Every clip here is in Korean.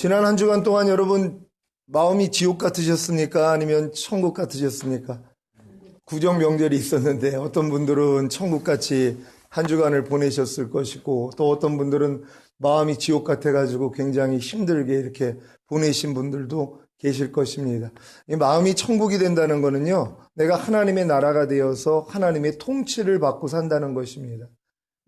지난 한 주간 동안 여러분 마음이 지옥 같으셨습니까? 아니면 천국 같으셨습니까? 구정 명절이 있었는데 어떤 분들은 천국같이 한 주간을 보내셨을 것이고 또 어떤 분들은 마음이 지옥 같아가지고 굉장히 힘들게 이렇게 보내신 분들도 계실 것입니다. 이 마음이 천국이 된다는 것은요, 내가 하나님의 나라가 되어서 하나님의 통치를 받고 산다는 것입니다.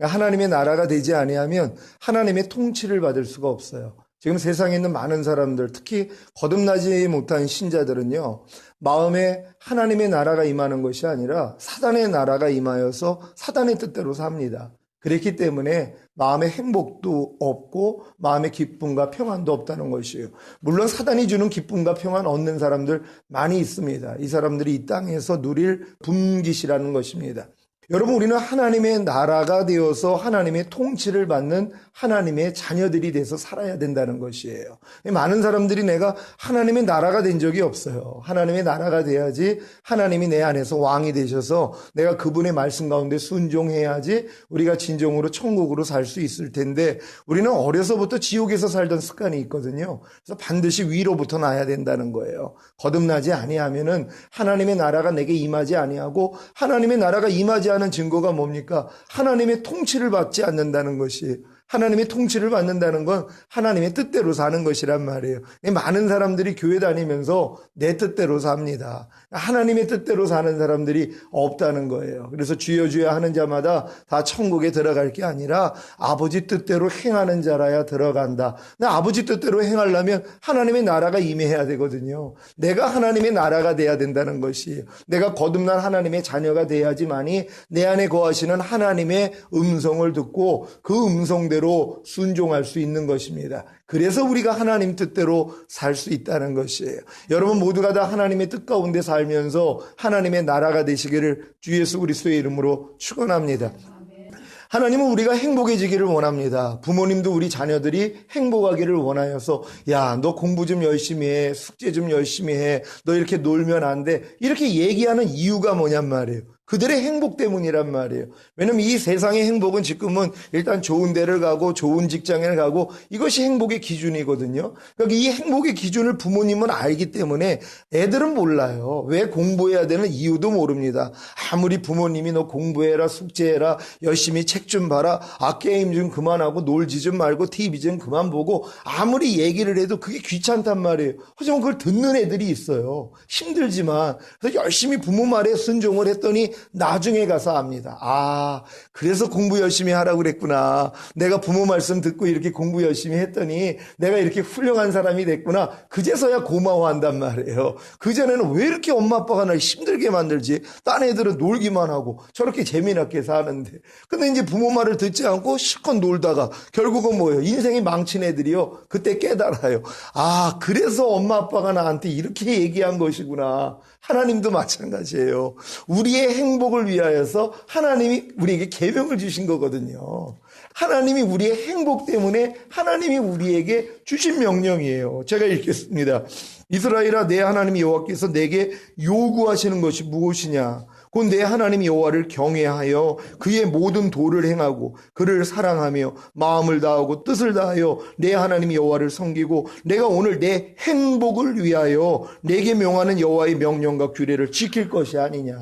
하나님의 나라가 되지 아니하면 하나님의 통치를 받을 수가 없어요. 지금 세상에 있는 많은 사람들, 특히 거듭나지 못한 신자들은요, 마음에 하나님의 나라가 임하는 것이 아니라 사단의 나라가 임하여서 사단의 뜻대로 삽니다. 그렇기 때문에 마음의 행복도 없고 마음의 기쁨과 평안도 없다는 것이에요. 물론 사단이 주는 기쁨과 평안 얻는 사람들 많이 있습니다. 이 사람들이 이 땅에서 누릴 분깃이라는 것입니다. 여러분, 우리는 하나님의 나라가 되어서 하나님의 통치를 받는 하나님의 자녀들이 돼서 살아야 된다는 것이에요. 많은 사람들이 내가 하나님의 나라가 된 적이 없어요. 하나님의 나라가 돼야지 하나님이 내 안에서 왕이 되셔서 내가 그분의 말씀 가운데 순종해야지 우리가 진정으로 천국으로 살 수 있을 텐데, 우리는 어려서부터 지옥에서 살던 습관이 있거든요. 그래서 반드시 위로부터 나야 된다는 거예요. 거듭나지 아니하면은 하나님의 나라가 내게 임하지 아니하고, 하나님의 나라가 임하지 않은 증거가 뭡니까? 하나님의 통치를 받지 않는다는 것이, 하나님의 통치를 받는다는 건 하나님의 뜻대로 사는 것이란 말이에요. 많은 사람들이 교회 다니면서 내 뜻대로 삽니다. 하나님의 뜻대로 사는 사람들이 없다는 거예요. 그래서 주여 주여 하는 자마다 다 천국에 들어갈 게 아니라 아버지 뜻대로 행하는 자라야 들어간다. 근데 아버지 뜻대로 행하려면 하나님의 나라가 임해야 되거든요. 내가 하나님의 나라가 돼야 된다는 것이에요. 내가 거듭난 하나님의 자녀가 돼야지만이 내 안에 거하시는 하나님의 음성을 듣고 그 음성대로 순종할 수 있는 것입니다. 그래서 우리가 하나님 뜻대로 살 수 있다는 것이에요. 여러분 모두가 다 하나님의 뜻 가운데 살면서 하나님의 나라가 되시기를 주 예수 그리스도의 이름으로 축원합니다. 하나님은 우리가 행복해지기를 원합니다. 부모님도 우리 자녀들이 행복하기를 원하여서, 야, 너 공부 좀 열심히 해, 숙제 좀 열심히 해, 너 이렇게 놀면 안 돼, 이렇게 얘기하는 이유가 뭐냔 말이에요. 그들의 행복 때문이란 말이에요. 왜냐면 이 세상의 행복은 지금은 일단 좋은 데를 가고 좋은 직장에 가고 이것이 행복의 기준이거든요. 그러니까 이 행복의 기준을 부모님은 알기 때문에 애들은 몰라요. 왜 공부해야 되는 이유도 모릅니다. 아무리 부모님이 너 공부해라, 숙제해라, 열심히 책 좀 봐라, 게임 좀 그만하고 놀지 좀 말고 TV 좀 그만 보고 아무리 얘기를 해도 그게 귀찮단 말이에요. 하지만 그걸 듣는 애들이 있어요. 힘들지만. 그래서 열심히 부모 말에 순종을 했더니 나중에 가서 압니다. 그래서 공부 열심히 하라고 그랬구나. 내가 부모 말씀 듣고 이렇게 공부 열심히 했더니 내가 이렇게 훌륭한 사람이 됐구나. 그제서야 고마워한단 말이에요. 그전에는 왜 이렇게 엄마 아빠가 날 힘들게 만들지? 딴 애들은 놀기만 하고 저렇게 재미나게 사는데. 근데 이제 부모 말을 듣지 않고 실컷 놀다가 결국은 뭐예요? 인생이 망친 애들이요. 그때 깨달아요. 그래서 엄마 아빠가 나한테 이렇게 얘기한 것이구나. 하나님도 마찬가지예요. 우리의 행복을 위하여서 하나님이 우리에게 계명을 주신 거거든요. 하나님이 우리의 행복 때문에 하나님이 우리에게 주신 명령이에요. 제가 읽겠습니다. 이스라엘아, 내 하나님 여호와께서 내게 요구하시는 것이 무엇이냐? 곧 내 하나님 여호와를 경외하여 그의 모든 도를 행하고 그를 사랑하며 마음을 다하고 뜻을 다하여 내 하나님 여호와를 섬기고 내가 오늘 내 행복을 위하여 내게 명하는 여호와의 명령과 규례를 지킬 것이 아니냐.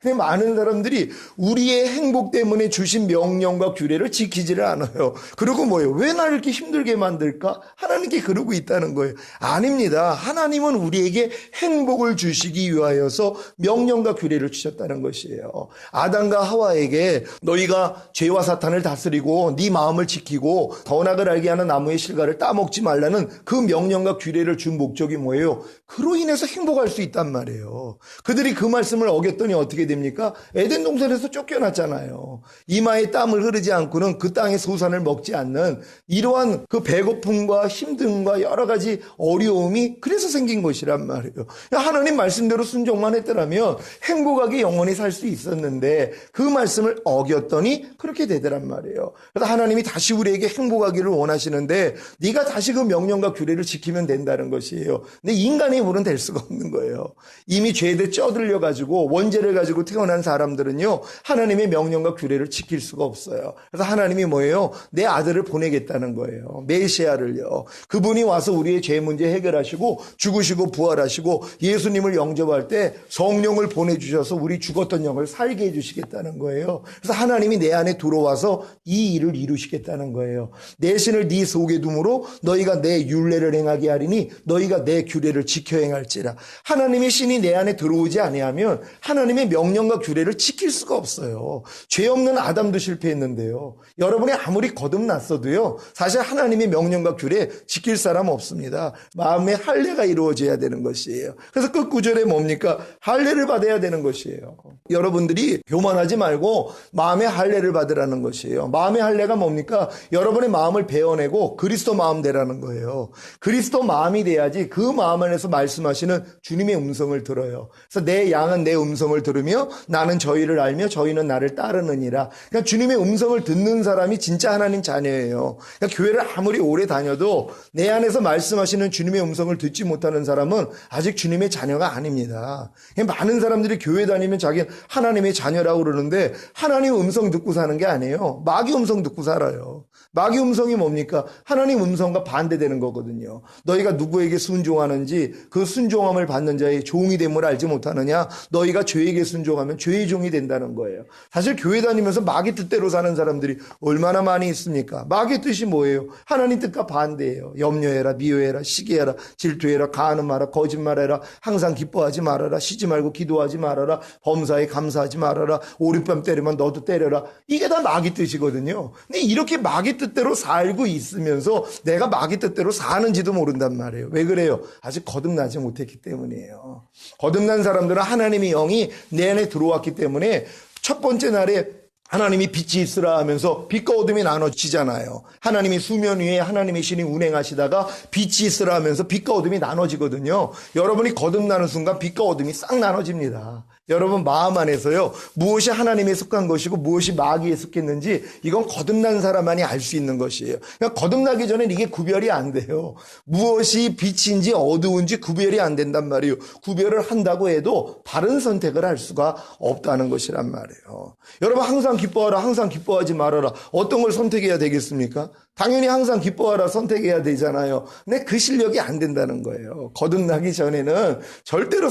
근데 많은 사람들이 우리의 행복 때문에 주신 명령과 규례를 지키지를 않아요. 그리고 뭐예요? 왜 나를 이렇게 힘들게 만들까? 하나님께 그러고 있다는 거예요. 아닙니다. 하나님은 우리에게 행복을 주시기 위하여서 명령과 규례를 주셨다는 것이에요. 아담과 하와에게 너희가 죄와 사탄을 다스리고 네 마음을 지키고 선악을 알게 하는 나무의 실과를 따먹지 말라는 그 명령과 규례를 준 목적이 뭐예요? 그로 인해서 행복할 수 있단 말이에요. 그들이 그 말씀을 어겼더니 어떻게 됩니까? 에덴 동산에서 쫓겨났잖아요. 이마에 땀을 흐르지 않고는 그 땅의 소산을 먹지 않는 이러한 그 배고픔과 힘듦과 여러 가지 어려움이 그래서 생긴 것이란 말이에요. 하나님 말씀대로 순종만 했더라면 행복하게 영원히 살 수 있었는데 그 말씀을 어겼더니 그렇게 되더란 말이에요. 그래서 하나님이 다시 우리에게 행복하기를 원하시는데 네가 다시 그 명령과 규례를 지키면 된다는 것이에요. 근데 인간의 힘으로는 될 수가 없는 거예요. 이미 죄에 쪄들려 가지고 원죄를 가지고 인간으로 태어난 사람들은요, 하나님의 명령과 규례를 지킬 수가 없어요. 그래서 하나님이 뭐예요? 내 아들을 보내겠다는 거예요. 메시아를요. 그분이 와서 우리의 죄 문제 해결하시고 죽으시고 부활하시고 예수님을 영접할 때 성령을 보내주셔서 우리 죽었던 영을 살게 해주시겠다는 거예요. 그래서 하나님이 내 안에 들어와서 이 일을 이루시겠다는 거예요. 내 신을 네 속에 둠으로 너희가 내 율례를 행하게 하리니 너희가 내 규례를 지켜 행할지라. 하나님의 신이 내 안에 들어오지 아니하면 하나님의 명령과 규례를 지킬 수가 없어요. 죄 없는 아담도 실패했는데요. 여러분이 아무리 거듭났어도요, 사실 하나님의 명령과 규례 지킬 사람 없습니다. 마음의 할례가 이루어져야 되는 것이에요. 그래서 끝 구절에 뭡니까? 할례를 받아야 되는 것이에요. 여러분들이 교만하지 말고 마음의 할례를 받으라는 것이에요. 마음의 할례가 뭡니까? 여러분의 마음을 베어내고 그리스도 마음 되라는 거예요. 그리스도 마음이 돼야지 그 마음 안에서 말씀하시는 주님의 음성을 들어요. 그래서 내 양은 내 음성을 들으며 나는 저희를 알며 저희는 나를 따르느니라. 그러니까 주님의 음성을 듣는 사람이 진짜 하나님 자녀예요. 그러니까 교회를 아무리 오래 다녀도 내 안에서 말씀하시는 주님의 음성을 듣지 못하는 사람은 아직 주님의 자녀가 아닙니다. 많은 사람들이 교회 다니면 자기는 하나님의 자녀라고 그러는데 하나님 음성 듣고 사는 게 아니에요. 마귀 음성 듣고 살아요. 마귀 음성이 뭡니까? 하나님 음성과 반대되는 거거든요. 너희가 누구에게 순종하는지 그 순종함을 받는 자의 종이 됨을 알지 못하느냐? 너희가 죄에게 순종하면 죄의 종이 된다는 거예요. 사실 교회 다니면서 마귀 뜻대로 사는 사람들이 얼마나 많이 있습니까? 마귀 뜻이 뭐예요? 하나님 뜻과 반대예요. 염려해라, 미워해라, 시기해라, 질투해라, 가하는 말아, 거짓말해라, 항상 기뻐하지 말아라, 쉬지 말고 기도하지 말아라, 범사에 감사하지 말아라, 오른뺨 때리면 너도 때려라. 이게 다 마귀 뜻이거든요. 근데 이렇게 마귀 뜻대로 살고 있으면서 내가 마귀 뜻대로 사는지도 모른단 말이에요. 왜 그래요? 아직 거듭나지 못했기 때문이에요. 거듭난 사람들은 하나님의 영이 내 안에 들어왔기 때문에 첫 번째 날에 하나님이 빛이 있으라 하면서 빛과 어둠이 나눠지잖아요. 하나님이 수면 위에 하나님의 신이 운행하시다가 빛이 있으라 하면서 빛과 어둠이 나눠지거든요. 여러분이 거듭나는 순간 빛과 어둠이 싹 나눠집니다. 여러분 마음 안에서요, 무엇이 하나님에 속한 것이고 무엇이 마귀에 속했는지 이건 거듭난 사람만이 알 수 있는 것이에요. 그러니까 거듭나기 전엔 이게 구별이 안 돼요. 무엇이 빛인지 어두운지 구별이 안 된단 말이에요. 구별을 한다고 해도 바른 선택을 할 수가 없다는 것이란 말이에요. 여러분 항상 기뻐하라, 항상 기뻐하지 말아라. 어떤 걸 선택해야 되겠습니까? 당연히 항상 기뻐하라 선택해야 되잖아요. 근데 그 실력이 안 된다는 거예요. 거듭나기 전에는 절대로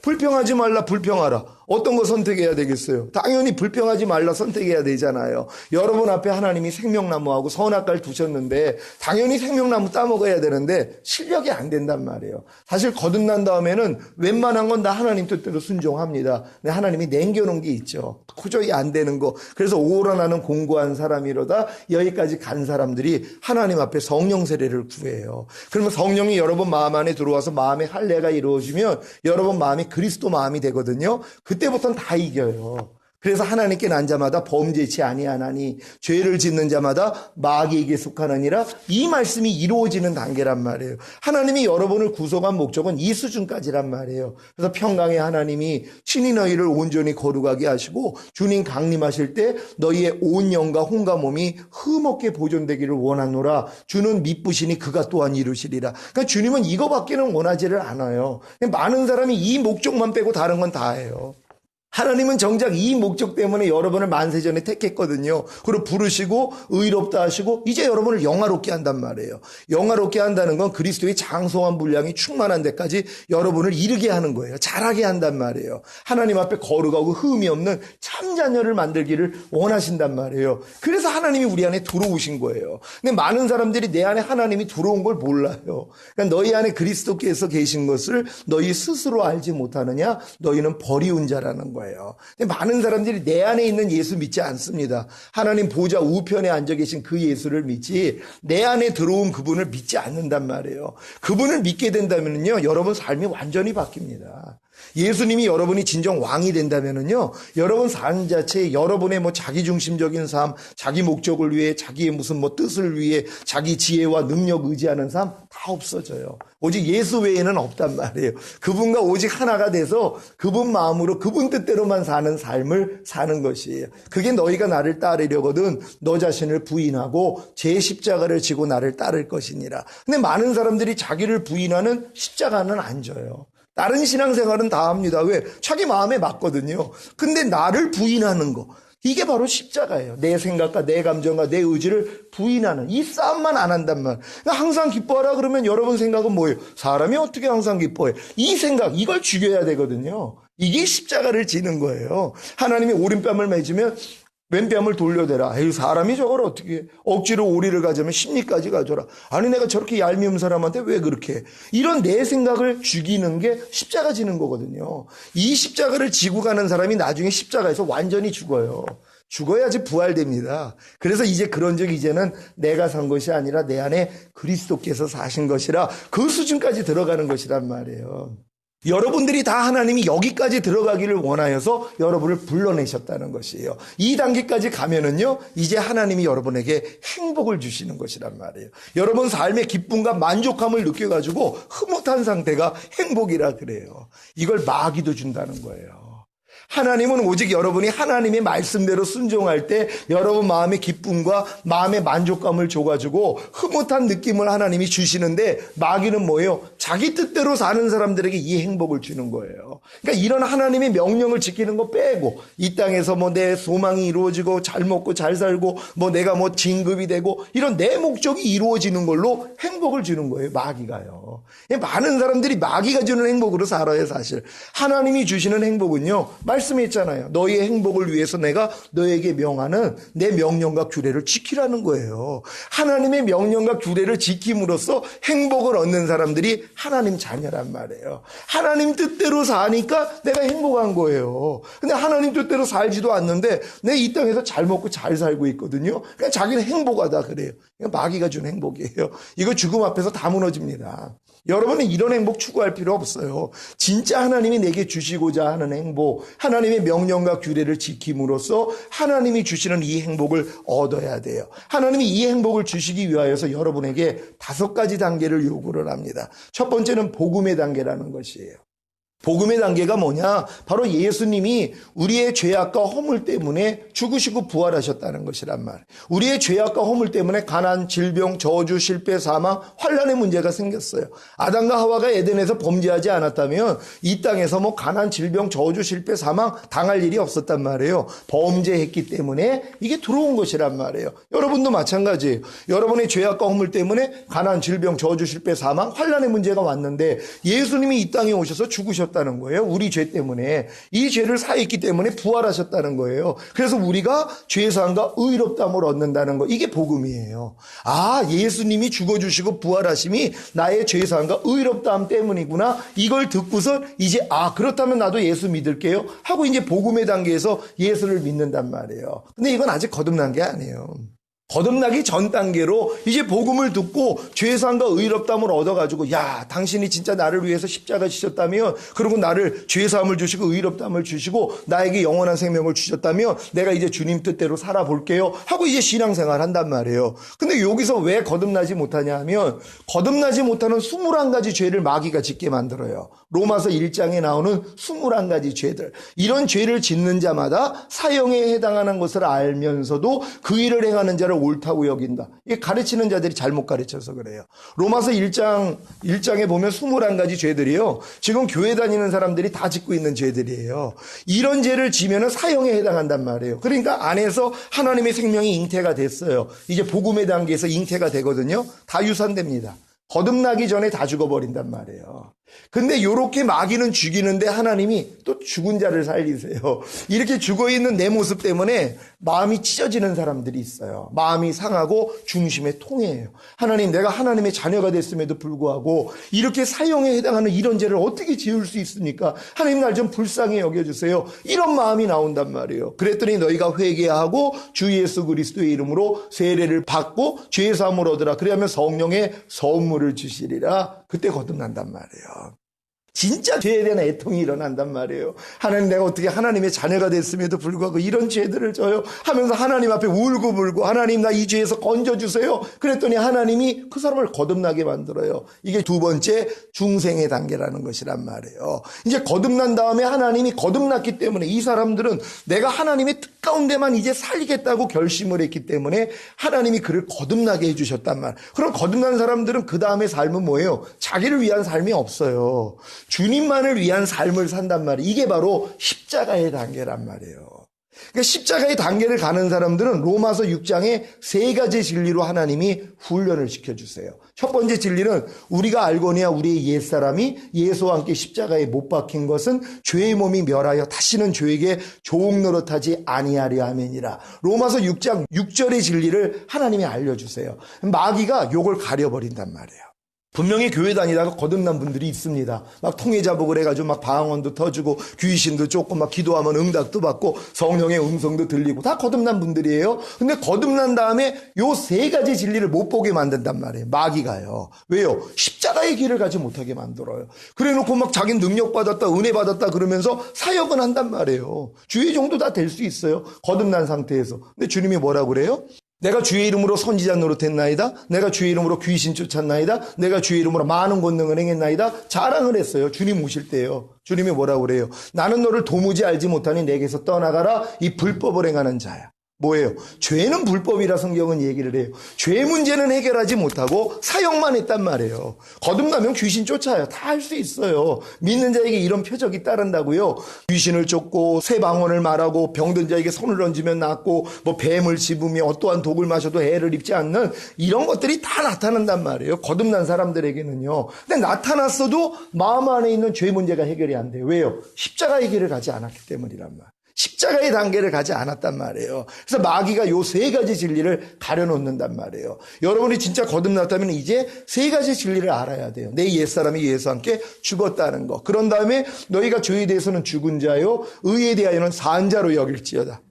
불평하지 말라, 불평하라. 어떤 거 선택해야 되겠어요? 당연히 불평하지 말라 선택해야 되잖아요. 여러분 앞에 하나님이 생명나무하고 선악과를 두셨는데 당연히 생명나무 따먹어야 되는데 실력이 안 된단 말이에요. 사실 거듭난 다음에는 웬만한 건 다 하나님 뜻대로 순종합니다. 근데 하나님이 남겨놓은 게 있죠. 도저히 안 되는 거. 그래서 오로나는 공고한 사람이로다 여기까지 간 사람들이 하나님 앞에 성령 세례를 구해요. 그러면 성령이 여러분 마음 안에 들어와서 마음의 할례가 이루어지면 여러분 마음이 그리스도 마음이 되거든요. 그때부터는 다 이겨요. 그래서 하나님께 난 자마다 범죄치 아니하나니 죄를 짓는 자마다 마귀에게 속하느니라, 이 말씀이 이루어지는 단계란 말이에요. 하나님이 여러분을 구속한 목적은 이 수준까지란 말이에요. 그래서 평강의 하나님이 친히 너희를 온전히 거룩하게 하시고 주님 강림하실 때 너희의 온 영과 혼과 몸이 흠없게 보존되기를 원하노라. 주는 미쁘시니 그가 또한 이루시리라. 그러니까 주님은 이거밖에는 원하지를 않아요. 많은 사람이 이 목적만 빼고 다른 건 다 해요. 하나님은 정작 이 목적 때문에 여러분을 만세전에 택했거든요. 그리고 부르시고 의롭다 하시고 이제 여러분을 영화롭게 한단 말이에요. 영화롭게 한다는 건 그리스도의 장성한 분량이 충만한 데까지 여러분을 이르게 하는 거예요. 잘하게 한단 말이에요. 하나님 앞에 거룩하고 흠이 없는 참 자녀를 만들기를 원하신단 말이에요. 그래서 하나님이 우리 안에 들어오신 거예요. 근데 많은 사람들이 내 안에 하나님이 들어온 걸 몰라요. 그러니까 너희 안에 그리스도께서 계신 것을 너희 스스로 알지 못하느냐? 너희는 버리운 자라는 거예요. 근데 많은 사람들이 내 안에 있는 예수 믿지 않습니다. 하나님 보좌 우편에 앉아 계신 그 예수를 믿지 내 안에 들어온 그분을 믿지 않는단 말이에요. 그분을 믿게 된다면요, 여러분 삶이 완전히 바뀝니다. 예수님이 여러분이 진정 왕이 된다면은요, 여러분 삶 자체에 여러분의 자기중심적인 삶, 자기 목적을 위해, 자기의 무슨 뜻을 위해, 자기 지혜와 능력 의지하는 삶 다 없어져요. 오직 예수 외에는 없단 말이에요. 그분과 오직 하나가 돼서 그분 마음으로 그분 뜻대로만 사는 삶을 사는 것이에요. 그게 너희가 나를 따르려거든 너 자신을 부인하고 제 십자가를 지고 나를 따를 것이니라. 근데 많은 사람들이 자기를 부인하는 십자가는 안 져요. 다른 신앙생활은 다 합니다. 왜? 자기 마음에 맞거든요. 근데 나를 부인하는 거. 이게 바로 십자가예요. 내 생각과 내 감정과 내 의지를 부인하는 이 싸움만 안 한단 말. 그러니까 항상 기뻐하라 그러면 여러분 생각은 뭐예요? 사람이 어떻게 항상 기뻐해? 이 생각, 이걸 죽여야 되거든요. 이게 십자가를 지는 거예요. 하나님이 오른뺨을 맺으면 왼뺨을 돌려대라. 에이, 사람이 저걸 어떻게 해? 억지로 오리를 가자면 십리까지 가져라. 아니 내가 저렇게 얄미운 사람한테 왜 그렇게 해? 이런 내 생각을 죽이는 게 십자가 지는 거거든요. 이 십자가를 지고 가는 사람이 나중에 십자가에서 완전히 죽어요. 죽어야지 부활됩니다. 그래서 이제 그런 적 이제는 내가 산 것이 아니라 내 안에 그리스도께서 사신 것이라 그 수준까지 들어가는 것이란 말이에요. 여러분들이 다 하나님이 여기까지 들어가기를 원하여서 여러분을 불러내셨다는 것이에요. 이 단계까지 가면은요, 이제 하나님이 여러분에게 행복을 주시는 것이란 말이에요. 여러분 삶의 기쁨과 만족함을 느껴가지고 흐뭇한 상태가 행복이라 그래요. 이걸 마귀도 준다는 거예요. 하나님은 오직 여러분이 하나님의 말씀대로 순종할 때 여러분 마음의 기쁨과 마음의 만족감을 줘가지고 흐뭇한 느낌을 하나님이 주시는데 마귀는 뭐예요? 자기 뜻대로 사는 사람들에게 이 행복을 주는 거예요. 그러니까 이런 하나님의 명령을 지키는 거 빼고 이 땅에서 뭐 내 소망이 이루어지고 잘 먹고 잘 살고 뭐 내가 뭐 진급이 되고 이런 내 목적이 이루어지는 걸로 행복을 주는 거예요. 마귀가요. 많은 사람들이 마귀가 주는 행복으로 살아요. 사실 하나님이 주시는 행복은요, 말씀했잖아요. 너희의 행복을 위해서 내가 너에게 명하는 내 명령과 규례를 지키라는 거예요. 하나님의 명령과 규례를 지킴으로써 행복을 얻는 사람들이 하나님 자녀란 말이에요. 하나님 뜻대로 사니까 내가 행복한 거예요. 근데 하나님 뜻대로 살지도 않는데 내 이 땅에서 잘 먹고 잘 살고 있거든요. 그러니까 자기는 행복하다 그래요. 마귀가 준 행복이에요. 이거 죽음 앞에서 다 무너집니다. 여러분은 이런 행복 추구할 필요 없어요. 진짜 하나님이 내게 주시고자 하는 행복, 하나님의 명령과 규례를 지킴으로써 하나님이 주시는 이 행복을 얻어야 돼요. 하나님이 이 행복을 주시기 위하여서 여러분에게 5가지 단계를 요구를 합니다. 첫 번째는 복음의 단계라는 것이에요. 복음의 단계가 뭐냐? 바로 예수님이 우리의 죄악과 허물 때문에 죽으시고 부활하셨다는 것이란 말. 우리의 죄악과 허물 때문에 가난, 질병, 저주, 실패, 사망, 환난의 문제가 생겼어요. 아담과 하와가 에덴에서 범죄하지 않았다면 이 땅에서 뭐 가난, 질병, 저주, 실패, 사망 당할 일이 없었단 말이에요. 범죄했기 때문에 이게 들어온 것이란 말이에요. 여러분도 마찬가지예요. 여러분의 죄악과 허물 때문에 가난, 질병, 저주, 실패, 사망, 환난의 문제가 왔는데 예수님이 이 땅에 오셔서 죽으셨다는 거예요. 우리 죄 때문에. 이 죄를 사했기 때문에 부활하셨다는 거예요. 그래서 우리가 죄사함과 의롭다함을 얻는다는 거, 이게 복음이에요. 아, 예수님이 죽어주시고 부활하심이 나의 죄사함과 의롭다함 때문이구나. 이걸 듣고서 이제 그렇다면 나도 예수 믿을게요 하고 이제 복음의 단계에서 예수를 믿는단 말이에요. 근데 이건 아직 거듭난 게 아니에요. 거듭나기 전 단계로 이제 복음을 듣고 죄사함과 의롭다함을 얻어가지고, 야, 당신이 진짜 나를 위해서 십자가 지셨다면, 그리고 나를 죄사함을 주시고 의롭다함을 주시고 나에게 영원한 생명을 주셨다면 내가 이제 주님 뜻대로 살아볼게요 하고 이제 신앙생활 한단 말이에요. 근데 여기서 왜 거듭나지 못하냐 하면, 거듭나지 못하는 21가지 죄를 마귀가 짓게 만들어요. 로마서 1장에 나오는 21가지 죄들. 이런 죄를 짓는 자마다 사형에 해당하는 것을 알면서도 그 일을 행하는 자를 옳다고 여긴다. 이게 가르치는 자들이 잘못 가르쳐서 그래요. 로마서 1장에 보면 21가지 죄들이요, 지금 교회 다니는 사람들이 다 짓고 있는 죄들이에요. 이런 죄를 지면은 사형에 해당한단 말이에요. 그러니까 안에서 하나님의 생명이 잉태가 됐어요. 이제 복음의 단계에서 잉태가 되거든요. 다 유산됩니다. 거듭나기 전에 다 죽어버린단 말이에요. 근데 요렇게 마귀는 죽이는데 하나님이 또 죽은 자를 살리세요. 이렇게 죽어있는 내 모습 때문에 마음이 찢어지는 사람들이 있어요. 마음이 상하고 중심에 통해요. 하나님, 내가 하나님의 자녀가 됐음에도 불구하고 이렇게 사형에 해당하는 이런 죄를 어떻게 지을 수 있습니까? 하나님, 날 좀 불쌍히 여겨주세요. 이런 마음이 나온단 말이에요. 그랬더니 너희가 회개하고 주 예수 그리스도의 이름으로 세례를 받고 죄사함을 얻으라. 그래야면 성령의 선물을 주시리라. 그때 거듭난단 말이에요. 진짜 죄에 대한 애통이 일어난단 말이에요. 하나님, 내가 어떻게 하나님의 자녀가 됐음에도 불구하고 이런 죄들을 져요 하면서 하나님 앞에 울고불고, 하나님, 나 이 죄에서 건져주세요. 그랬더니 하나님이 그 사람을 거듭나게 만들어요. 이게 2번째 중생의 단계라는 것이란 말이에요. 이제 거듭난 다음에 하나님이 거듭났기 때문에 이 사람들은 내가 하나님의 뜻 가운데만 이제 살리겠다고 결심을 했기 때문에 하나님이 그를 거듭나게 해주셨단 말. 그럼 거듭난 사람들은 그 다음에 삶은 뭐예요? 자기를 위한 삶이 없어요. 주님만을 위한 삶을 산단 말이에요. 이게 바로 십자가의 단계란 말이에요. 그러니까 십자가의 단계를 가는 사람들은 로마서 6장에 세 가지 진리로 하나님이 훈련을 시켜주세요. 첫 번째 진리는 우리가 알거니와 우리의 옛사람이 예수와 함께 십자가에 못 박힌 것은 죄의 몸이 멸하여 다시는 죄에게 조옥 노릇하지 아니하려 함이니라. 로마서 6장 6절의 진리를 하나님이 알려주세요. 마귀가 요걸 가려버린단 말이에요. 분명히 교회 다니다가 거듭난 분들이 있습니다. 막 통해자복을 해가지고 막 방언도 터지고 귀신도 쫓고 막 기도하면 응답도 받고 성령의 음성도 들리고 다 거듭난 분들이에요. 근데 거듭난 다음에 요 세 가지 진리를 못 보게 만든단 말이에요. 마귀가요. 왜요? 십자가의 길을 가지 못하게 만들어요. 그래놓고 막 자기는 능력 받았다, 은혜 받았다 그러면서 사역은 한단 말이에요. 주의 정도 다 될 수 있어요. 거듭난 상태에서. 근데 주님이 뭐라고 그래요? 내가 주의 이름으로 선지자 노릇했나이다. 내가 주의 이름으로 귀신 쫓았나이다. 내가 주의 이름으로 많은 권능을 행했나이다. 자랑을 했어요. 주님 오실 때요. 주님이 뭐라고 그래요? 나는 너를 도무지 알지 못하니 내게서 떠나가라. 이 불법을 행하는 자야. 뭐예요? 죄는 불법이라 성경은 얘기를 해요. 죄 문제는 해결하지 못하고 사역만 했단 말이에요. 거듭나면 귀신 쫓아요. 다 할 수 있어요. 믿는 자에게 이런 표적이 따른다고요. 귀신을 쫓고 새 방언을 말하고 병든 자에게 손을 얹으면 낫고 뭐 뱀을 집으며 어떠한 독을 마셔도 해를 입지 않는 이런 것들이 다 나타난단 말이에요. 거듭난 사람들에게는요. 근데 나타났어도 마음 안에 있는 죄 문제가 해결이 안 돼요. 왜요? 십자가의 길을 가지 않았기 때문이란 말이에요. 십자가의 단계를 가지 않았단 말이에요. 그래서 마귀가 요 세 가지 진리를 가려놓는단 말이에요. 여러분이 진짜 거듭났다면 이제 세 가지 진리를 알아야 돼요. 내 옛사람이 예수와 함께 죽었다는 거. 그런 다음에 너희가 죄에 대해서는 죽은 자요 의에 대하여는 산 자로 여길지어다.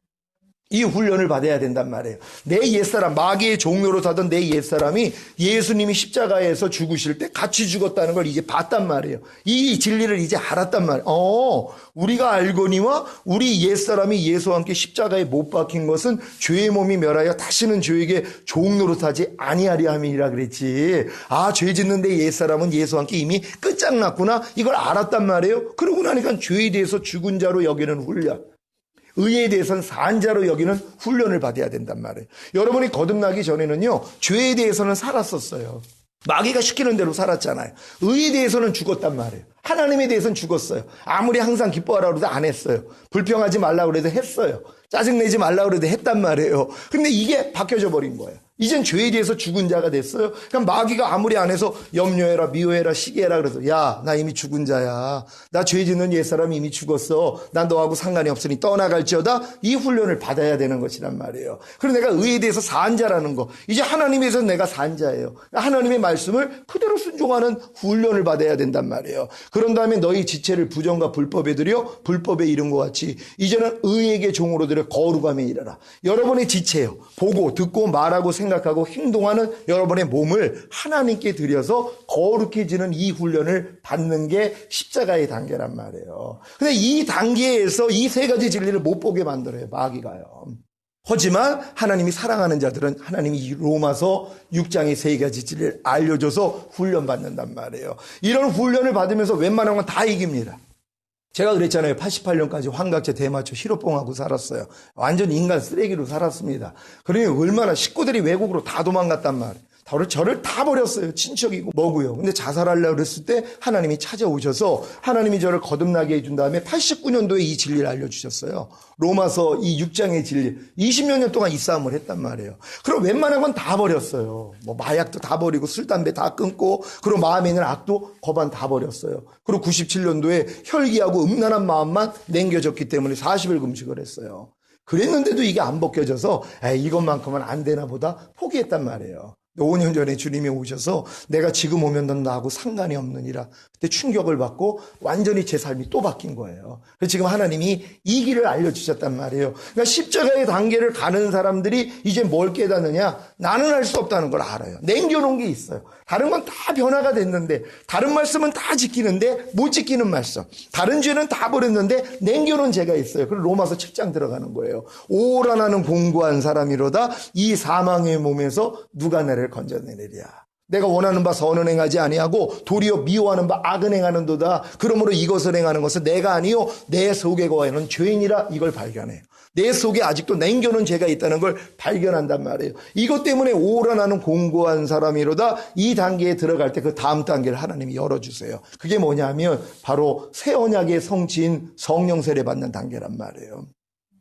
이 훈련을 받아야 된단 말이에요. 내 옛사람, 마귀의 종로로 사던 내 옛사람이 예수님이 십자가에서 죽으실 때 같이 죽었다는 걸 이제 봤단 말이에요. 이 진리를 이제 알았단 말이에요. 우리가 알거니와 우리 옛사람이 예수와 함께 십자가에 못 박힌 것은 죄의 몸이 멸하여 다시는 죄에게 종노릇하지 아니하려 함이라 그랬지. 죄 짓는 내 옛사람은 예수와 함께 이미 끝장났구나. 이걸 알았단 말이에요. 그러고 나니까 죄에 대해서 죽은 자로 여기는 훈련. 의에 대해서는 산 자로 여기는 훈련을 받아야 된단 말이에요. 여러분이 거듭나기 전에는요, 죄에 대해서는 살았었어요. 마귀가 시키는 대로 살았잖아요. 의에 대해서는 죽었단 말이에요. 하나님에 대해서는 죽었어요. 아무리 항상 기뻐하라고 해도 안 했어요. 불평하지 말라고 해도 했어요. 짜증내지 말라고 해도 했단 말이에요. 근데 이게 바뀌어져 버린 거예요. 이젠 죄에 대해서 죽은 자가 됐어요. 그러니까 마귀가 아무리 안 해서 염려해라, 미워해라, 시기해라 그래서 야, 나 이미 죽은 자야. 나 죄 짓는 옛사람이 이미 죽었어. 난 너하고 상관이 없으니 떠나갈지어다. 이 훈련을 받아야 되는 것이란 말이에요. 그리고 내가 의에 대해서 산 자라는 거. 이제 하나님에서 내가 산 자예요. 하나님의 말씀을 그대로 순종하는 훈련을 받아야 된단 말이에요. 그런 다음에 너희 지체를 부정과 불법에 들여 불법에 이른 것 같이 이제는 의에게 종으로 들여 거룩함에 이르라. 여러분의 지체요. 보고 듣고 말하고 생각하고 행동하는 여러분의 몸을 하나님께 드려서 거룩해지는 이 훈련을 받는 게 십자가의 단계란 말이에요. 근데 이 단계에서 이 세 가지 진리를 못 보게 만들어요. 마귀가요. 하지만 하나님이 사랑하는 자들은 하나님이 로마서 6장의 세 가지 진리를 알려줘서 훈련받는단 말이에요. 이런 훈련을 받으면서 웬만한 건 다 이깁니다. 제가 그랬잖아요. 88년까지 환각제 대마초 히로뽕하고 살았어요. 완전 인간 쓰레기로 살았습니다. 그러니 얼마나 식구들이 외국으로 다 도망갔단 말이에요. 저를 다 버렸어요. 친척이고 뭐고요. 근데 자살하려고 그랬을 때 하나님이 찾아오셔서 하나님이 저를 거듭나게 해준 다음에 89년도에 이 진리를 알려주셨어요. 로마서 이 6장의 진리. 20몇 년 동안 이 싸움을 했단 말이에요. 그럼 웬만한 건 다 버렸어요. 뭐 마약도 다 버리고 술, 담배 다 끊고 그리고 마음에 있는 악도 거반 다 버렸어요. 그리고 97년도에 혈기하고 음란한 마음만 남겨졌기 때문에 40일 금식을 했어요. 그랬는데도 이게 안 벗겨져서 이것만큼은 안 되나 보다 포기했단 말이에요. 5년 전에 주님이 오셔서 내가 지금 오면 넌 나하고 상관이 없느니라. 그때 충격을 받고 완전히 제 삶이 또 바뀐 거예요. 그래서 지금 하나님이 이 길을 알려주셨단 말이에요. 그러니까 십자가의 단계를 가는 사람들이 이제 뭘 깨닫느냐? 나는 할 수 없다는 걸 알아요. 남겨놓은 게 있어요. 다른 건 다 변화가 됐는데 다른 말씀은 다 지키는데 못 지키는 말씀. 다른 죄는 다 버렸는데 남겨놓은 죄가 있어요. 그럼 로마서 7장 들어가는 거예요. 오라 나는 공고한 사람이로다 이 사망의 몸에서 누가 나를 건져내리랴. 내가 원하는 바 선은 행하지 아니하고 도리어 미워하는 바 악은 행하는도다. 그러므로 이것을 행하는 것은 내가 아니요 내 속에 거하는 죄인이라. 이걸 발견해요. 내 속에 아직도 남겨놓은 죄가 있다는 걸 발견한단 말이에요. 이것 때문에 오라 나는 공고한 사람이로다. 이 단계에 들어갈 때 그 다음 단계를 하나님이 열어주세요. 그게 뭐냐면 바로 새 언약의 성취인 성령 세례 받는 단계란 말이에요.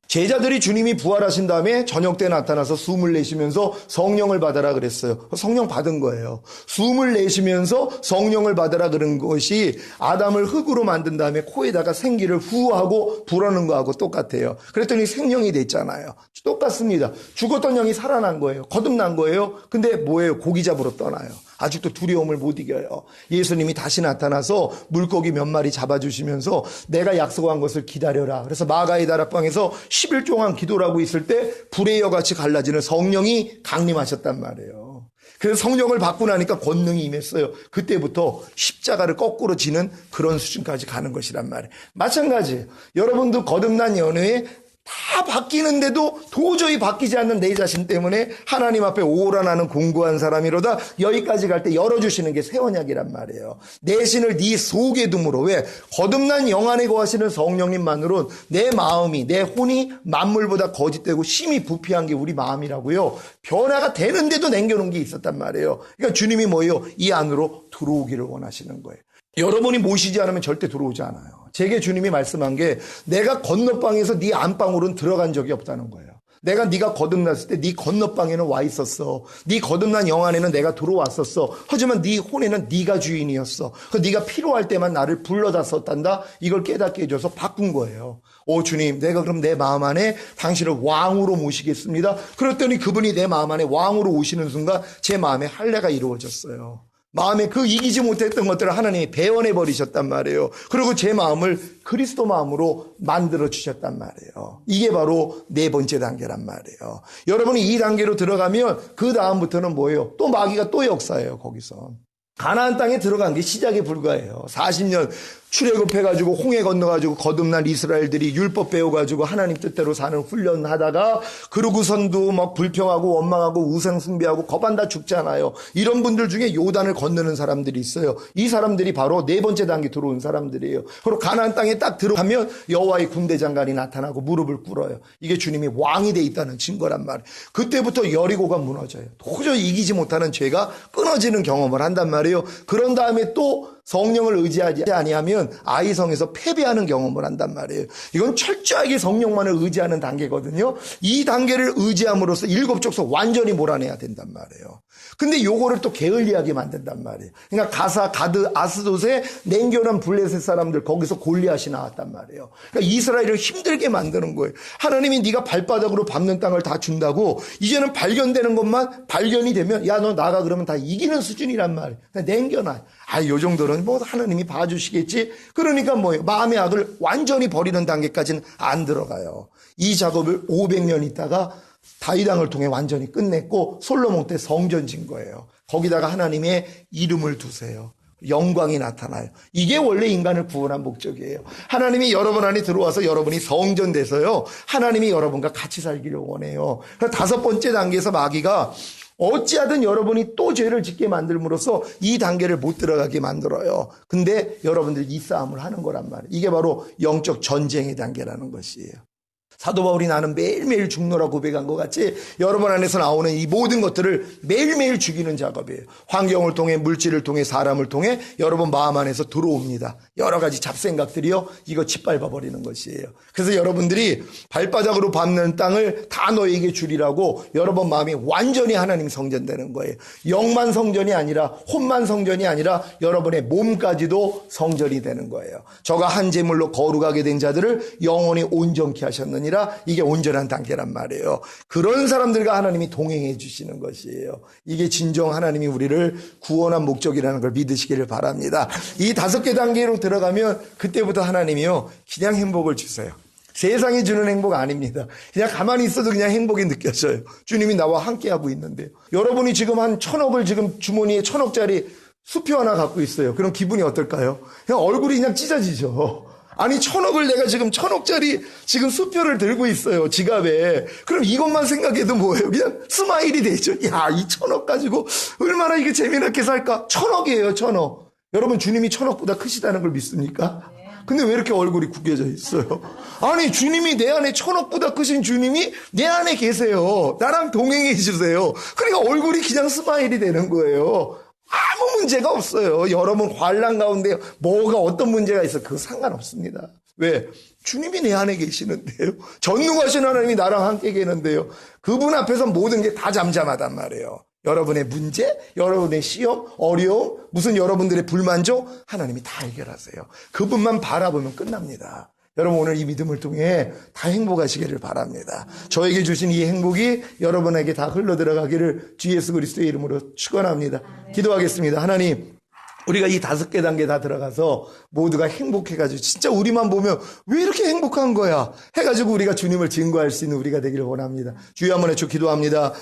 제자들이 주님이 부활하신 다음에 저녁 때 나타나서 숨을 내쉬면서 성령을 받아라 그랬어요. 성령 받은 거예요. 숨을 내쉬면서 성령을 받아라 그런 것이 아담을 흙으로 만든 다음에 코에다가 생기를 후하고 불어넣는 거하고 똑같아요. 그랬더니 생명이 됐잖아요. 똑같습니다. 죽었던 영이 살아난 거예요. 거듭난 거예요. 근데 뭐예요? 고기 잡으러 떠나요. 아직도 두려움을 못 이겨요. 예수님이 다시 나타나서 물고기 몇 마리 잡아주시면서 내가 약속한 것을 기다려라. 그래서 마가의 다락방에서 10일 동안 기도를 하고 있을 때 불의 여같이 갈라지는 성령이 강림하셨단 말이에요. 그래서 성령을 받고 나니까 권능이 임했어요. 그때부터 십자가를 거꾸로 지는 그런 수준까지 가는 것이란 말이에요. 마찬가지 여러분도 거듭난 연후에 다 바뀌는데도 도저히 바뀌지 않는 내 자신 때문에 하나님 앞에 오라 나는 공고한 사람이로다. 여기까지 갈 때 열어주시는 게 새 언약이란 말이에요. 내 신을 네 속에 둠으로. 왜? 거듭난 영 안에 거하시는 성령님만으로는 내 마음이 내 혼이 만물보다 거짓되고 심히 부패한 게 우리 마음이라고요. 변화가 되는데도 남겨놓은 게 있었단 말이에요. 그러니까 주님이 뭐예요? 이 안으로 들어오기를 원하시는 거예요. 여러분이 모시지 않으면 절대 들어오지 않아요. 제게 주님이 말씀한 게 내가 건너방에서 네 안방으로는 들어간 적이 없다는 거예요. 내가 네가 거듭났을 때 네 건너방에는 와 있었어. 네 거듭난 영 안에는 내가 들어왔었어. 하지만 네 혼에는 네가 주인이었어. 그 네가 필요할 때만 나를 불러다 썼단다. 이걸 깨닫게 해줘서 바꾼 거예요. 오 주님, 내가 그럼 내 마음 안에 당신을 왕으로 모시겠습니다. 그랬더니 그분이 내 마음 안에 왕으로 오시는 순간 제 마음에 할례가 이루어졌어요. 마음에 그 이기지 못했던 것들을 하나님이 배원해 버리셨단 말이에요. 그리고 제 마음을 그리스도 마음으로 만들어 주셨단 말이에요. 이게 바로 네 번째 단계란 말이에요. 여러분이 이 단계로 들어가면 그 다음부터는 뭐예요? 또 마귀가 또 역사예요. 거기서 가나안 땅에 들어간 게 시작에 불과해요. 40년 출애굽해가지고 홍해 건너가지고 거듭난 이스라엘들이 율법 배워가지고 하나님 뜻대로 사는 훈련하다가 그러고선도 막 불평하고 원망하고 우상 숭배하고 거반다 죽잖아요. 이런 분들 중에 요단을 건너는 사람들이 있어요. 이 사람들이 바로 네 번째 단계 들어온 사람들이에요. 그리고 가나안 땅에 딱 들어가면 여호와의 군대 장관이 나타나고 무릎을 꿇어요. 이게 주님이 왕이 돼 있다는 증거란 말이에요. 그때부터 여리고가 무너져요. 도저히 이기지 못하는 죄가 끊어지는 경험을 한단 말이에요. 그런 다음에 또 성령을 의지하지 아니하면 아이성에서 패배하는 경험을 한단 말이에요. 이건 철저하게 성령만을 의지하는 단계거든요. 이 단계를 의지함으로써 일곱 족속 완전히 몰아내야 된단 말이에요. 근데 요거를 또 게을리하게 만든단 말이에요. 그러니까 가사, 가드, 아스돗에 냉겨난 블레셋 사람들 거기서 골리앗이 나왔단 말이에요. 그러니까 이스라엘을 힘들게 만드는 거예요. 하나님이 네가 발바닥으로 밟는 땅을 다 준다고 이제는 발견되는 것만 발견이 되면 야 너 나가 그러면 다 이기는 수준이란 말이에요. 냉겨놔. 요 정도는 뭐 하나님이 봐주시겠지. 그러니까 뭐예요? 마음의 악을 완전히 버리는 단계까지는 안 들어가요. 이 작업을 500년 있다가 다윗 왕을 통해 완전히 끝냈고 솔로몬 때 성전 진 거예요. 거기다가 하나님의 이름을 두세요. 영광이 나타나요. 이게 원래 인간을 구원한 목적이에요. 하나님이 여러분 안에 들어와서 여러분이 성전 돼서요. 하나님이 여러분과 같이 살기를 원해요. 그래서 다섯 번째 단계에서 마귀가 어찌하든 여러분이 또 죄를 짓게 만들므로써 이 단계를 못 들어가게 만들어요. 근데 여러분들이 이 싸움을 하는 거란 말이에요. 이게 바로 영적 전쟁의 단계라는 것이에요. 사도 바울이 나는 매일매일 죽노라 고백한 것 같이 여러분 안에서 나오는 이 모든 것들을 매일매일 죽이는 작업이에요. 환경을 통해 물질을 통해 사람을 통해 여러분 마음 안에서 들어옵니다. 여러 가지 잡생각들이요. 이거 짓밟아 버리는 것이에요. 그래서 여러분들이 발바닥으로 밟는 땅을 다 너에게 주리라고 여러분 마음이 완전히 하나님 성전되는 거예요. 영만 성전이 아니라 혼만 성전이 아니라 여러분의 몸까지도 성전이 되는 거예요. 저가 한 제물로 거룩하게 된 자들을 영원히 온전케 하셨느니라. 이게 온전한 단계란 말이에요. 그런 사람들과 하나님이 동행해 주시는 것이에요. 이게 진정 하나님이 우리를 구원한 목적이라는 걸 믿으시기를 바랍니다. 이 다섯 개 단계로 들어가면 그때부터 하나님이요 그냥 행복을 주세요. 세상이 주는 행복 아닙니다. 그냥 가만히 있어도 그냥 행복이 느껴져요. 주님이 나와 함께하고 있는데요. 여러분이 지금 한 1,000억을 지금 주머니에 1,000억짜리 수표 하나 갖고 있어요. 그럼 기분이 어떨까요? 그냥 얼굴이 그냥 찢어지죠. 아니, 1,000억을 내가 지금 1,000억짜리 지금 수표를 들고 있어요, 지갑에. 그럼 이것만 생각해도 뭐예요? 그냥 스마일이 되죠. 야, 이 1,000억 가지고 얼마나 이게 재미나게 살까? 1,000억이에요, 1,000억. 여러분, 주님이 1,000억보다 크시다는 걸 믿습니까? 근데 왜 이렇게 얼굴이 구겨져 있어요? 아니, 주님이 내 안에 1,000억보다 크신 주님이 내 안에 계세요. 나랑 동행해 주세요. 그러니까 얼굴이 그냥 스마일이 되는 거예요. 아무 문제가 없어요. 여러분 환난 가운데 뭐가 어떤 문제가 있어 그거 상관없습니다. 왜? 주님이 내 안에 계시는데요. 전능하신 하나님이 나랑 함께 계는데요. 그분 앞에서 모든 게 다 잠잠하단 말이에요. 여러분의 문제, 여러분의 시험, 어려움, 무슨 여러분들의 불만족 하나님이 다 해결하세요. 그분만 바라보면 끝납니다. 여러분 오늘 이 믿음을 통해 다 행복하시기를 바랍니다. 저에게 주신 이 행복이 여러분에게 다 흘러들어가기를 주 예수 그리스도의 이름으로 축원합니다. 기도하겠습니다. 하나님, 우리가 이 5개 단계 다 들어가서 모두가 행복해가지고 진짜 우리만 보면 왜 이렇게 행복한 거야 해가지고 우리가 주님을 증거할 수 있는 우리가 되기를 원합니다. 주여 한번 해주 기도합니다.